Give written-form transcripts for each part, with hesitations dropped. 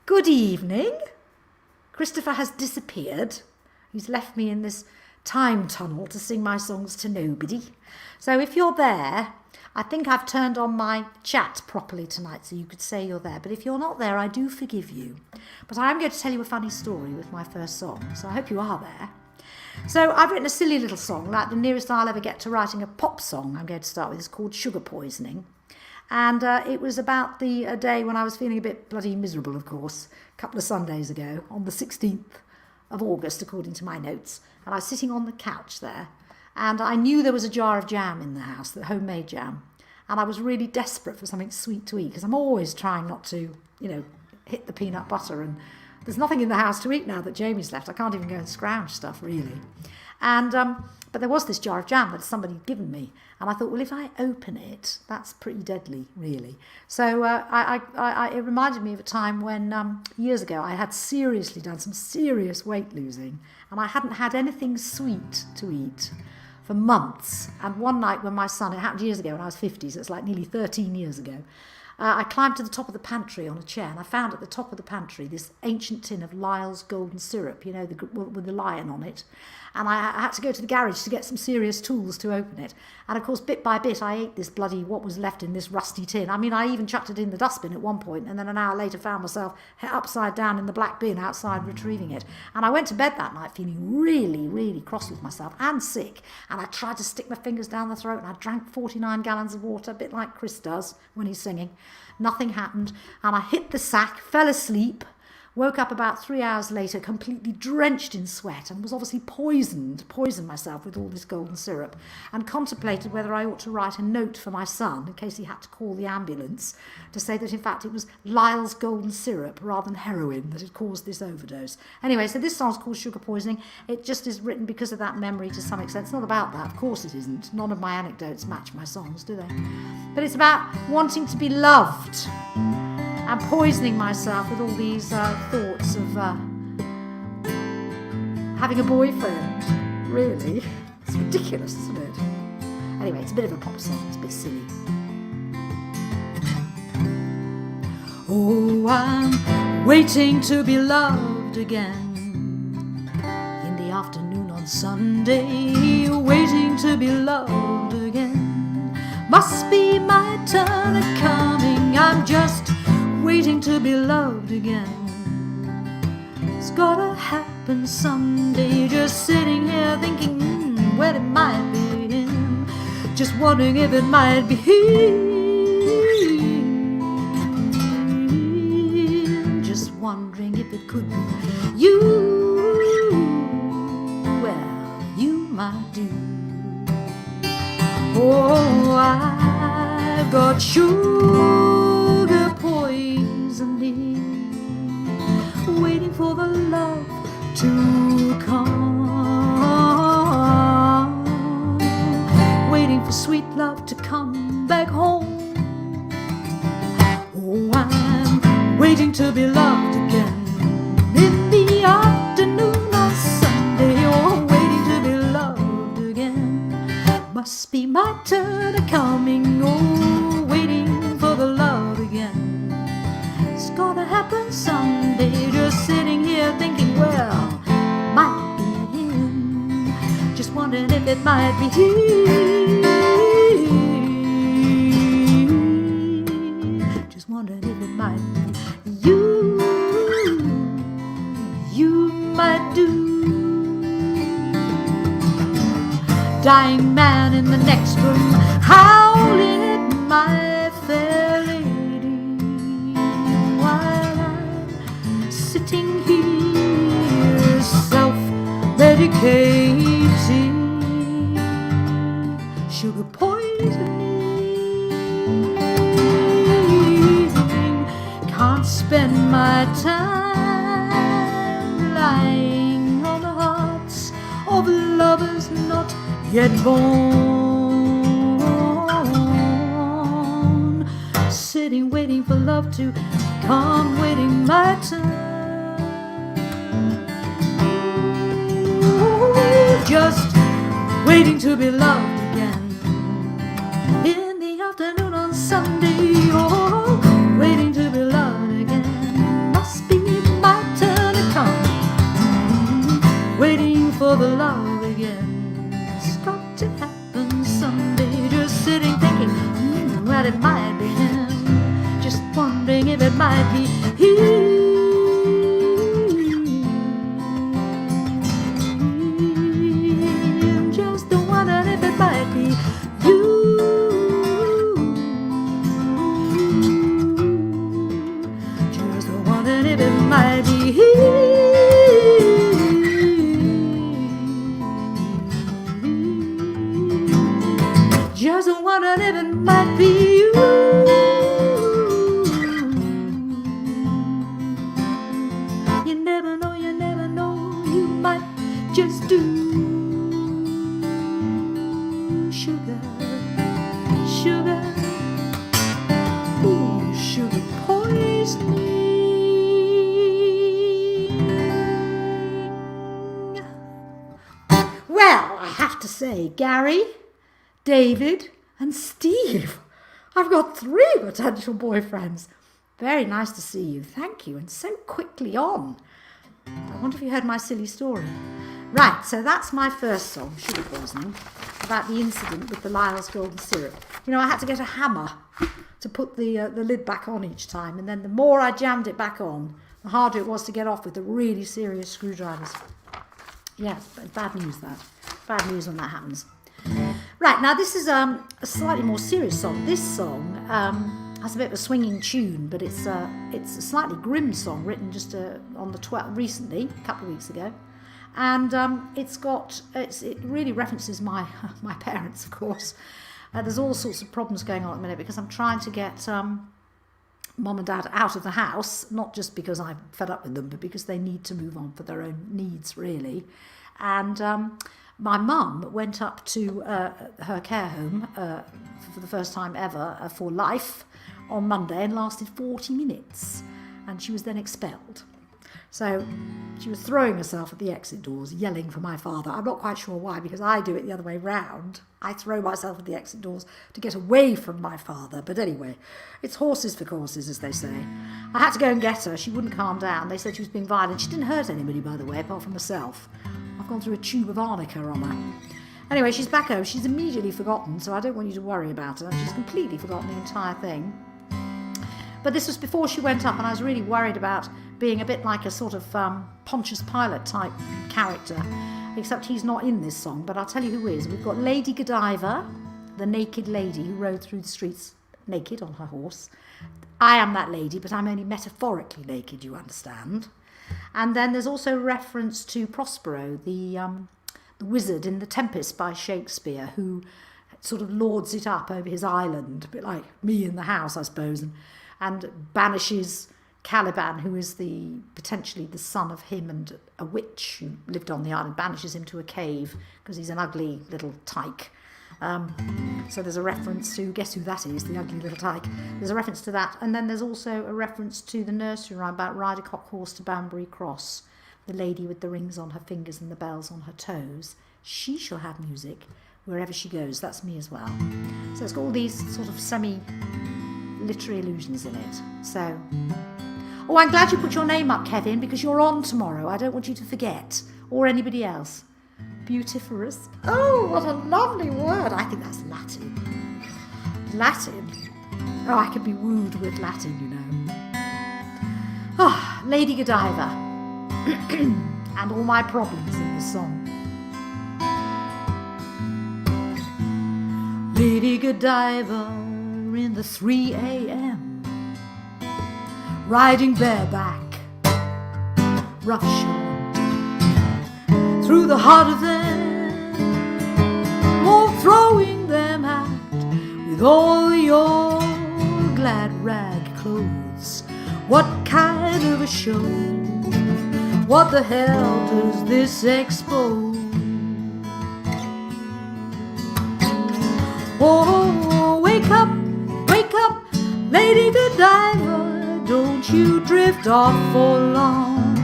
Good evening. Christopher has disappeared. He's left me in this time tunnel to sing my songs to nobody. So if you're there, I think I've turned on my chat properly tonight so you could say you're there. But if you're not there, I do forgive you. But I am going to tell you a funny story with my first song, so I hope you are there. So I've written a silly little song, like the nearest I'll ever get to writing a pop song I'm going to start with. It's called Sugar Poisoning. And it was about the day when I was feeling a bit bloody miserable, of course, a couple of Sundays ago, on the 16th of August, according to my notes. And I was sitting on the couch there, and I knew there was a jar of jam in the house, the homemade jam. And I was really desperate for something sweet to eat, because I'm always trying not to, hit the peanut butter. And there's nothing in the house to eat now that Jamie's left. I can't even go and scrounge stuff, really. And but there was this jar of jam that somebody had given me, and I thought, well, if I open it, that's pretty deadly, really. So it reminded me of a time when years ago I had seriously done some serious weight losing, and I hadn't had anything sweet to eat for months. And one night when my son, it happened years ago when I was 50, so it's like nearly 13 years ago, I climbed to the top of the pantry on a chair, and I found at the top of the pantry this ancient tin of Lyle's golden syrup, with the lion on it. And I had to go to the garage to get some serious tools to open it. And of course, bit by bit, I ate this bloody, what was left in this rusty tin. I mean, I even chucked it in the dustbin at one point, and then an hour later found myself upside down in the black bin outside retrieving it. And I went to bed that night feeling really, really cross with myself and sick. And I tried to stick my fingers down the throat, and I drank 49 gallons of water, a bit like Chris does when he's singing. Nothing happened. And I hit the sack, fell asleep, woke up about 3 hours later, completely drenched in sweat, and was obviously poisoned myself with all this golden syrup, and contemplated whether I ought to write a note for my son in case he had to call the ambulance to say that in fact it was Lyle's golden syrup rather than heroin that had caused this overdose. Anyway, so this song's called Sugar Poisoning. It just is written because of that memory to some extent. It's not about that, of course it isn't. None of my anecdotes match my songs, do they? But it's about wanting to be loved and poisoning myself with all these thoughts of having a boyfriend. Really? It's ridiculous, isn't it? Anyway, it's a bit of a pop song. It's a bit silly. Oh, I'm waiting to be loved again in the afternoon on Sunday, waiting to be loved again. Must be my turn a coming. I'm just waiting to be loved again. It's gotta happen someday. Just sitting here thinking, well, it might be him. Just wondering if it might be him. Just wondering if it could be you. Well, you might do. Oh, I've got sugar poisoning, waiting for the love to come, waiting for sweet love to come back home. Oh, I'm waiting to be loved again in the afternoon on Sunday. Oh, waiting to be loved again. Must be my turn a coming. Oh, waiting for the love again. It's gonna happen someday. Just sitting here thinking, well, might be him. Just wondering if it might be him. Just wondering if it might be you. You might do. Dying man in the next room, howling at my fair lady, while I'm sitting here self-medicating, sugar poisoning. Can't spend my time lying on the hearts of lovers not yet born, sitting waiting for love to come, waiting my turn. Ooh, just waiting to be loved again in the afternoon on Sunday. Oh, waiting to be loved again. Must be might be him. Just wondering if it might be you. Just wondering if it might be him. Just wondering if it might be you. You never know, you might just do. Sugar, sugar, ooh, sugar poisoning. Well, I have to say, Gary, David and Steve. I've got 3 potential boyfriends. Very nice to see you. Thank you. And so quickly on. I wonder if you heard my silly story. Right, so that's my first song, Sugar Poisoning, about the incident with the Lyle's Golden Syrup. You know, I had to get a hammer to put the lid back on each time. And then the more I jammed it back on, the harder it was to get off with the really serious screwdrivers. Yeah, bad news that. Bad news when that happens. Right, now this is a slightly more serious song. This song has a bit of a swinging tune, but it's a slightly grim song written just on the 12th recently, a couple of weeks ago, and it really references my parents, of course. There's all sorts of problems going on at the minute because I'm trying to get Mum and Dad out of the house, not just because I'm fed up with them, but because they need to move on for their own needs, really, and. My mum went up to her care home for the first time ever for life on Monday and lasted 40 minutes, and she was then expelled. So she was throwing herself at the exit doors, yelling for my father. I'm not quite sure why, because I do it the other way round. I throw myself at the exit doors to get away from my father. But anyway, it's horses for courses, as they say. I had to go and get her. She wouldn't calm down. They said she was being violent. She didn't hurt anybody, by the way, apart from herself. I've gone through a tube of arnica on her. Anyway, she's back home. She's immediately forgotten, so I don't want you to worry about her. She's completely forgotten the entire thing. But this was before she went up, and I was really worried about being a bit like a sort of Pontius Pilate type character, except he's not in this song, but I'll tell you who is. We've got Lady Godiva, the naked lady who rode through the streets naked on her horse. I am that lady, but I'm only metaphorically naked, you understand. And then there's also reference to Prospero, the wizard in The Tempest by Shakespeare, who sort of lords it up over his island, a bit like me in the house, I suppose, and banishes Caliban, who is potentially the son of him and a witch who lived on the island, banishes him to a cave because he's an ugly little tyke. So there's a reference to, guess who that is, the ugly little tyke. There's a reference to that. And then there's also a reference to the nursery rhyme about ride a cock horse to Banbury Cross, the lady with the rings on her fingers and the bells on her toes. She shall have music wherever she goes. That's me as well. So it's got all these sort of semi-literary allusions in it. So, oh, I'm glad you put your name up, Kevin, because you're on tomorrow. I don't want you to forget, or anybody else. Beautiferous. Oh, what a lovely word. I think that's Latin. Latin? Oh, I could be wooed with Latin, you know. Ah, oh, Lady Godiva. And all my problems in this song. Lady Godiva in the 3 a.m. riding bareback, roughshod through the heart of them, or throwing them out with all your glad rag clothes. What kind of a show? What the hell does this expose? Oh, wake up, Lady Godiva, don't you drift off for long.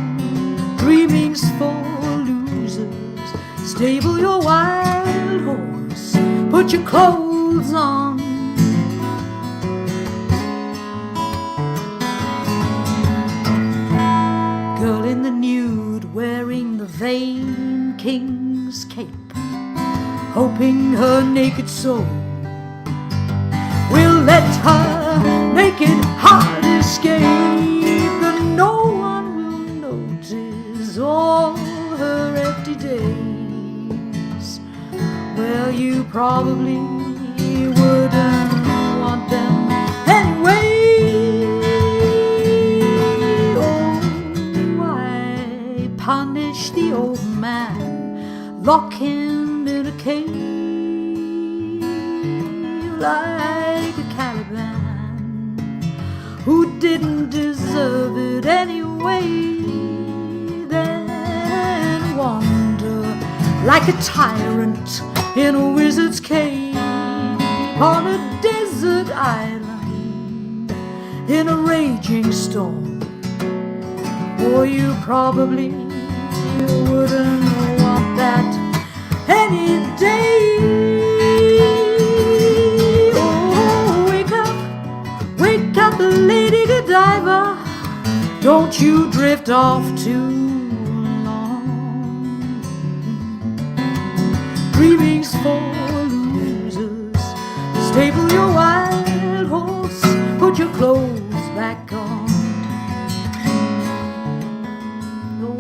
Dreaming's for losers, stable your wild horse, put your clothes on. Girl in the nude, wearing the vain king's cape, hoping her naked soul will let her naked heart escape, and no one will notice all her empty days. Well, you probably wouldn't want them anyway. Oh, why punish the old man, lock him in a cave like a Caliban who didn't deserve it anyway? Then wander like a tyrant in a wizard's cave on a desert island in a raging storm. Or you probably wouldn't want that any day. Oh, wake up, Lady Godiva, don't you drift off too long. Dreaming's for losers, stable your wild horse, put your clothes back on. No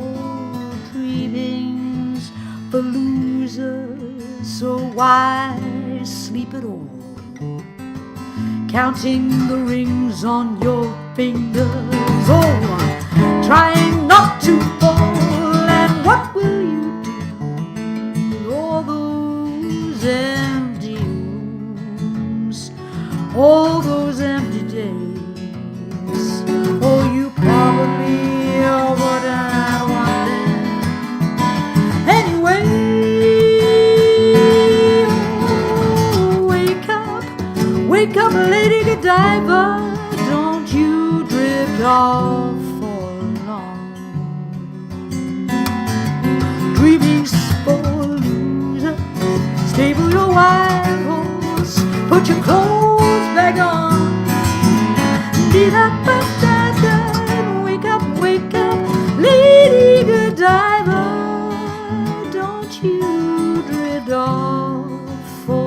dreaming's for losers, so why sleep at all? Counting the rings on your fingers, oh, trying not to fall. And what will you do? All those empty rooms, all those empty days. Oh, you probably wouldn't want them anyway. Wake up, Lady Godiva, don't you drift off for long. Dreaming's for losers, stable your wild horse, put your clothes back on. Wake up, Lady Godiva, don't you drift off for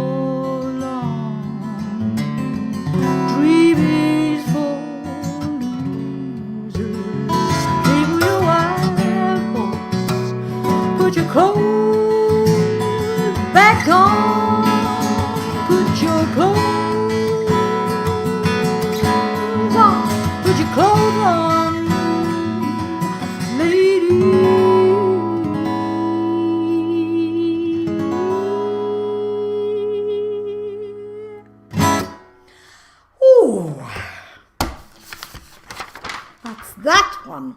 your clothes back on. Put your clothes on. Put your clothes on, lady. Oh, that's that one.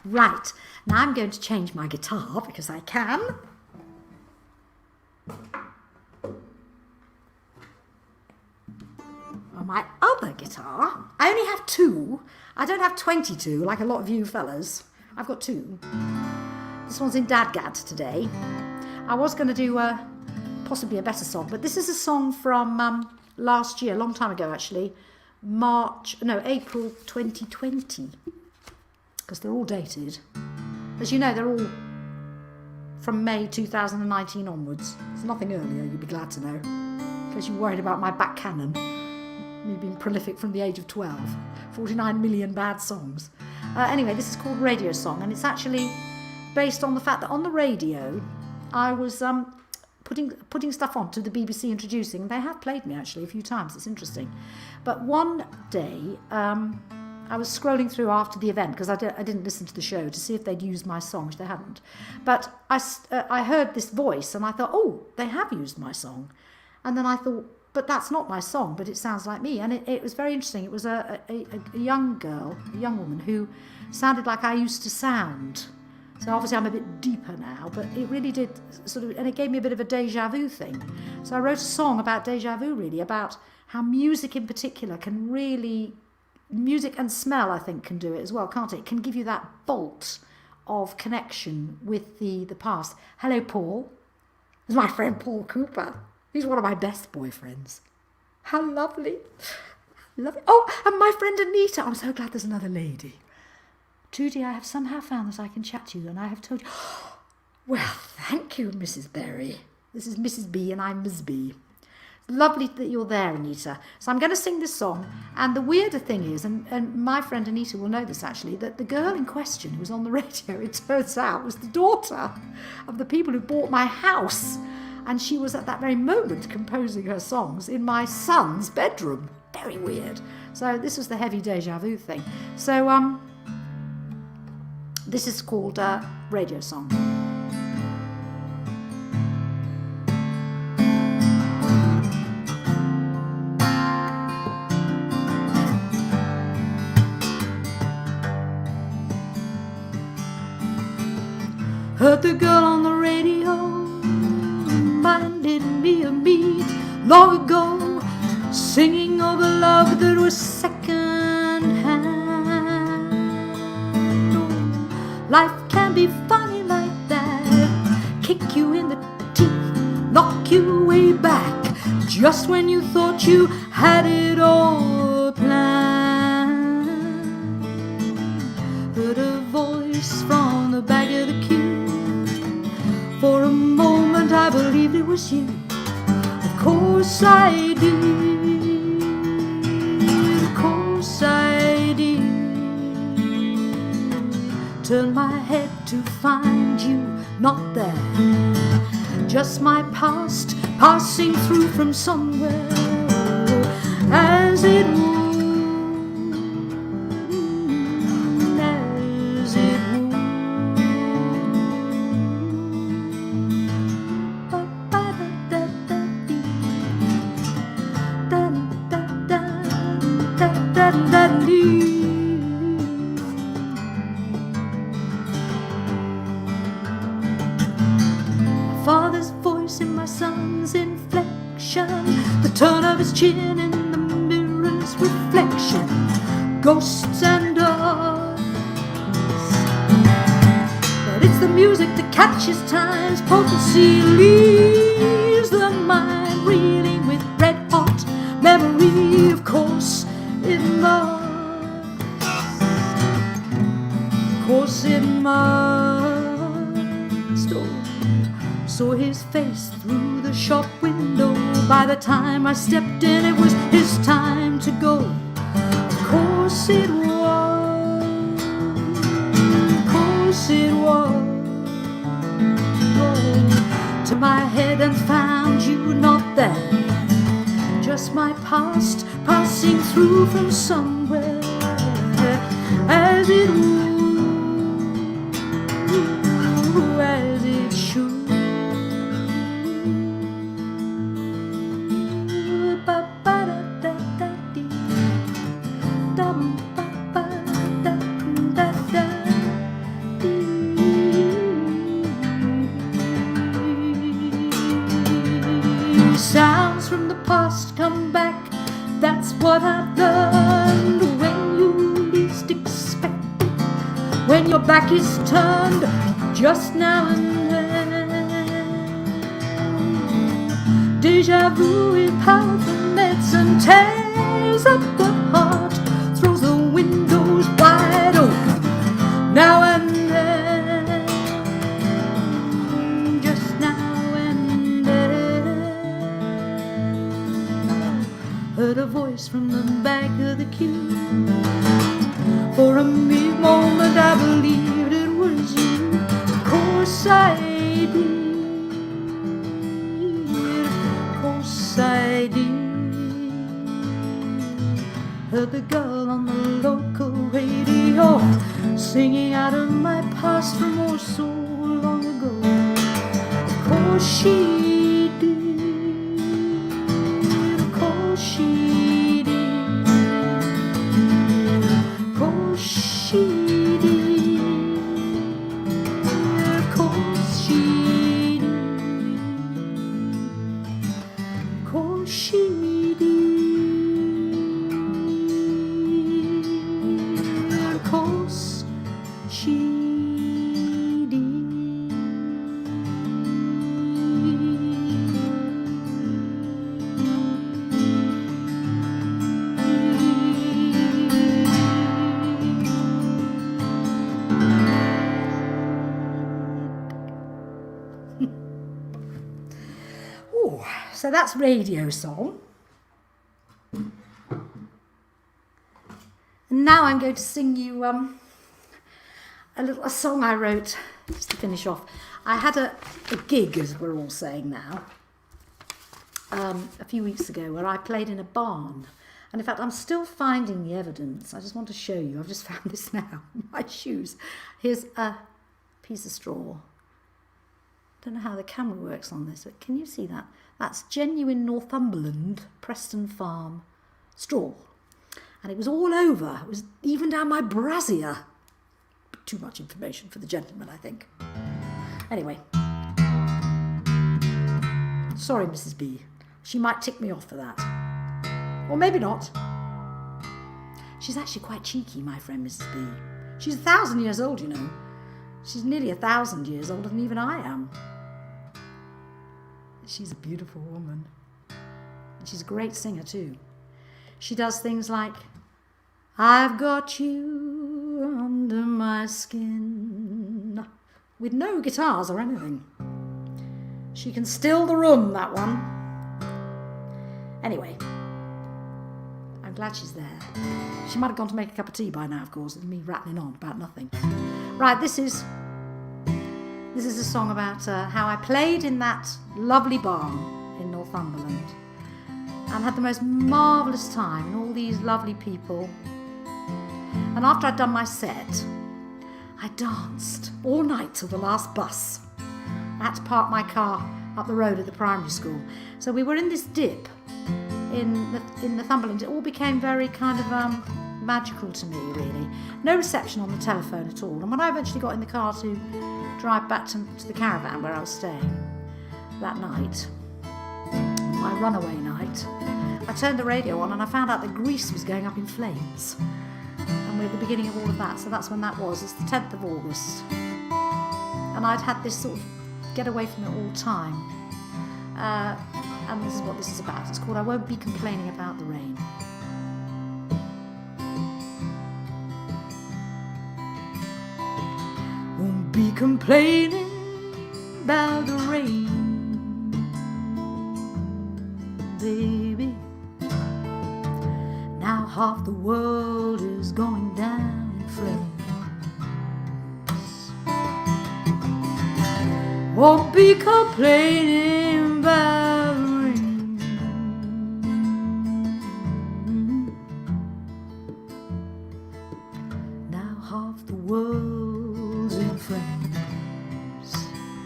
Right. Now I'm going to change my guitar because I can. On my other guitar, I only have two. I don't have 22 like a lot of you fellas. I've got two. This one's in Dadgad today. I was going to do possibly a better song, but this is a song from last year, a long time ago actually. April 2020. Because they're all dated. As you know, they're all from May 2019 onwards. There's nothing earlier, you'd be glad to know. In case you're worried about my back canon. Me being prolific from the age of 12. 49 million bad songs. Anyway, this is called Radio Song, and it's actually based on the fact that on the radio, I was putting stuff on to the BBC introducing. They have played me actually a few times, it's interesting. But one day, I was scrolling through after the event because I didn't listen to the show to see if they'd used my song, which they hadn't. But I heard this voice and I thought, oh, they have used my song. And then I thought, but that's not my song, but it sounds like me. And it was very interesting. It was a young girl, a young woman who sounded like I used to sound. So obviously I'm a bit deeper now, but it really did and it gave me a bit of a deja vu thing. So I wrote a song about deja vu, really, about how music in particular can really... Music and smell, I think, can do it as well, can't it? It can give you that bolt of connection with the past. Hello, Paul. This is my friend Paul Cooper. He's one of my best boyfriends. How lovely. Lovely. Oh, and my friend Anita. I'm so glad there's another lady. Trudi, I have somehow found that I can chat to you, and I have told you. Well, thank you, Mrs. Berry. This is Mrs. B, and I'm Ms. B. Lovely that you're there, Anita. So I'm going to sing this song. And the weirder thing is, and my friend Anita will know this actually, that the girl in question who was on the radio, it turns out, was the daughter of the people who bought my house. And she was at that very moment composing her songs in my son's bedroom. Very weird. So this was the heavy deja vu thing. So this is called Radio Song. Heard the girl on the radio, reminded me of me long ago, singing of a love that was second hand. Oh, life can be funny like that, kick you in the teeth, knock you way back, just when you thought you had it all planned. Heard a voice from the back of the queue. For a moment I believed it was you. Of course I did. Of course I did. Turned my head to find you not there. Just my past passing through from somewhere. As it would. Father's voice in my son's inflection, the turn of his chin in the mirror's reflection, ghosts and dogs. But it's the music that catches time's potency, leaves the mind reeling with red hot memory. Of course it must. Of course it must. Saw his face through the shop window. By the time I stepped in, it was his time to go. Of course it was. Of course it was. Oh, to my head and found you not there. Just my past passing through from somewhere. As it would, as it should. Sounds from the past come back. That's what I've learned. When you least expect it, when your back is turned, just now and then. Deja vu is powerful medicine, tears up the heart, throws the windows wide open. Now and then, just now and then. Heard a voice from the back of the queue. For a mere moment I believed it was you. Of course I did. Of course I did. Heard the girl on the local radio singing out of my past from oh so long ago. Of course she did. Of course she did. Of course she did. Of course she did. Of course she did. Of course she did. so that's Radio Song. And now I'm going to sing you a song I wrote just to finish off. I had a gig, as we're all saying now, a few weeks ago where I played in a barn. And in fact, I'm still finding the evidence. I just want to show you. I've just found this now. My shoes. Here's a piece of straw. I don't know how the camera works on this, but can you see that? That's genuine Northumberland Preston Farm straw. And it was all over. It was even down my brassiere. Too much information for the gentleman, I think. Anyway. Sorry, Mrs. B. She might tick me off for that. Or maybe not. She's actually quite cheeky, my friend Mrs. B. She's 1,000 years old, you know. She's nearly 1,000 years older than even I am. She's a beautiful woman. And she's a great singer too. She does things like, I've got you under my skin, with no guitars or anything. She can still the room, that one. Anyway, I'm glad she's there. She might have gone to make a cup of tea by now, of course, with me rattling on about nothing. Right, this is a song about how I played in that lovely barn in Northumberland and had the most marvellous time, and all these lovely people. And after I'd done my set, I danced all night till the last bus. I had to park my car up the road at the primary school. So we were in this dip in Northumberland. It all became very kind of magical to me, really. No reception on the telephone at all. And when I eventually got in the car to drive back to the caravan where I was staying that night, my runaway night, I turned the radio on and I found out that Greece was going up in flames. And we're at the beginning of all of that, so that's when that was. It's the 10th of August. And I'd had this sort of get away from it all time. And this is what this is about. It's called I Won't Be Complaining About the Rain. Won't be complaining about the rain, baby. Now half the world is going down in flames. Won't be complaining about the rain. Now half the world's in flames.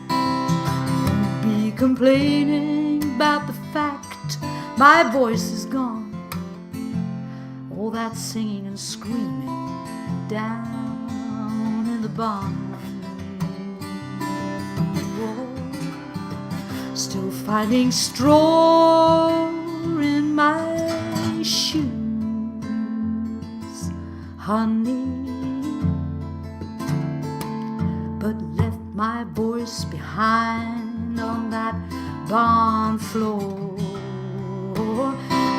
Won't be complaining about the fact my voice is gone. All that singing and screaming down in the barn. Still finding straw in my shoes, honey, but left my voice behind on that barn floor.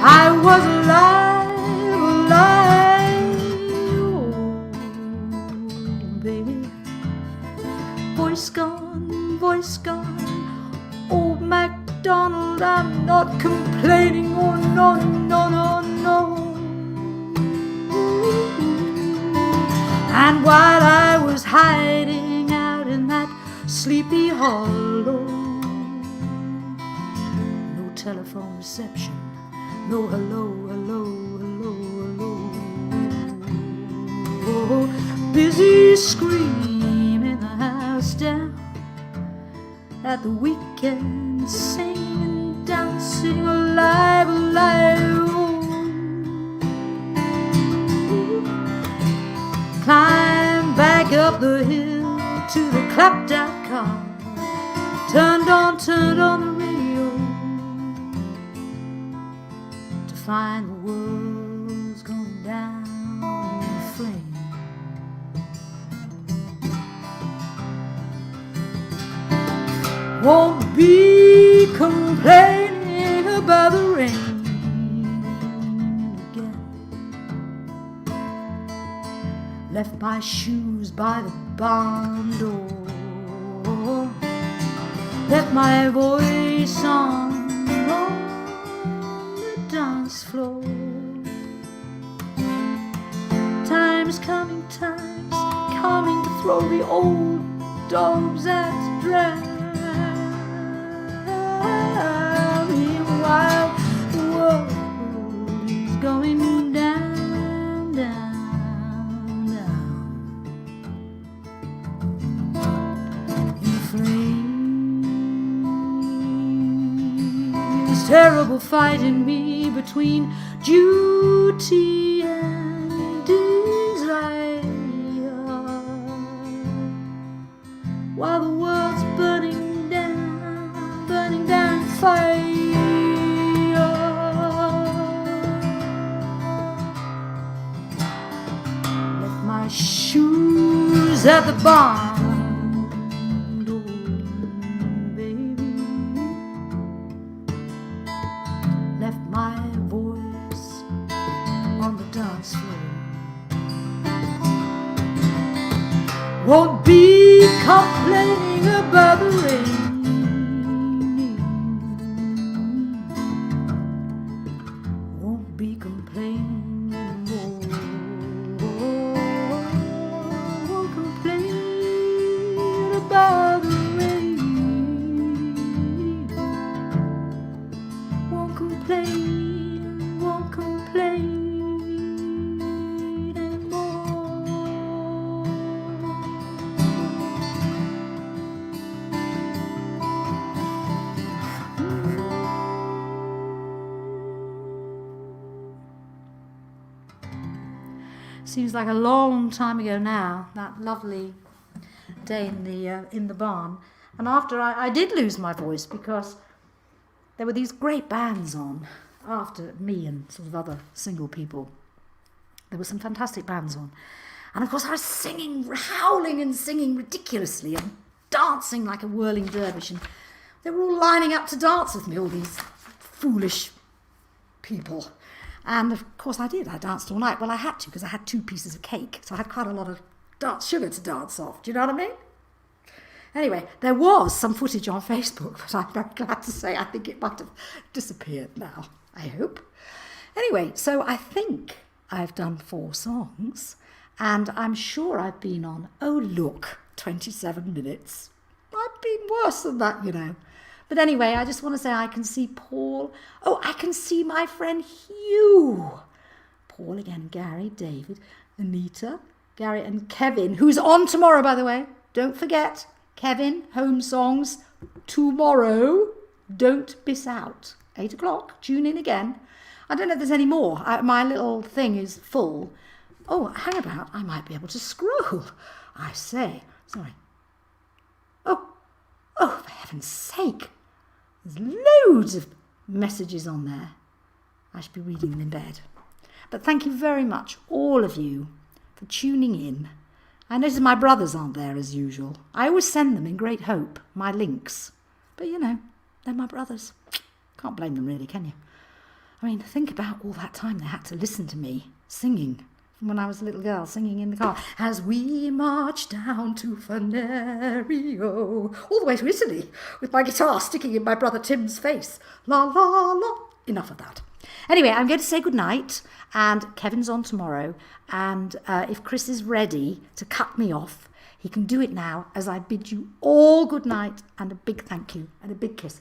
I was alive, oh, baby. Voice gone. Old MacDonald, I'm not complaining, oh no, no, no, no. And while I was hiding out in that sleepy hollow, no telephone reception, no hello, hello, hello, hello. Oh, busy screaming the house down at the weekend, singing, dancing, alive, alive. Climb back up the hill to the clapped out car, turned on the radio to find the world's gone down in flames. Won't be complaining about the rain again. Left my shoes by the barn door, left my voice on on the dance floor. Time's coming to throw the old dogs at drag. Meanwhile, the world is going down, down, down in flames. Terrible fight in me between duty and desire, while the world's burning down fire. Left my shoes at the barn door, baby. Left my voice on the dance floor. Won't be complaining about the rain. Won't be complaining anymore. Won't complain about the rain. Won't complain, won't complain anymore. Seems like a long time ago now, that lovely day in the barn. And after I did lose my voice because there were these great bands on after me and sort of other single people. There were some fantastic bands on. And of course I was singing, howling and singing ridiculously and dancing like a whirling dervish. And they were all lining up to dance with me, all these foolish people. And of course I did. I danced all night. Well, I had to because I had 2 pieces of cake. So I had quite a lot of sugar to dance off. Do you know what I mean? Anyway, there was some footage on Facebook, but I'm very glad to say I think it might have disappeared now, I hope. Anyway, so I think I've done 4 songs, and I'm sure I've been on, 27 minutes. I've been worse than that, you know. But anyway, I just want to say I can see Paul. Oh, I can see my friend Hugh. Paul again, Gary, David, Anita, Gary and Kevin, who's on tomorrow, by the way. Don't forget, Kevin, Home Songs, tomorrow. Don't miss out. 8 o'clock, tune in again. I don't know if there's any more. My little thing is full. Oh, hang about. I might be able to scroll. I say. Sorry. Oh, for heaven's sake. There's loads of messages on there. I should be reading them in bed. But thank you very much, all of you, for tuning in. I notice my brothers aren't there as usual. I always send them in great hope, my links. But you know, they're my brothers. Can't blame them really, can you? I mean, think about all that time they had to listen to me singing from when I was a little girl, singing in the car. As we march down to Venerio, all the way to Italy, with my guitar sticking in my brother Tim's face. La, la, la. Enough of that. Anyway, I'm going to say goodnight, and Kevin's on tomorrow, and if Chris is ready to cut me off, he can do it now as I bid you all good night and a big thank you and a big kiss.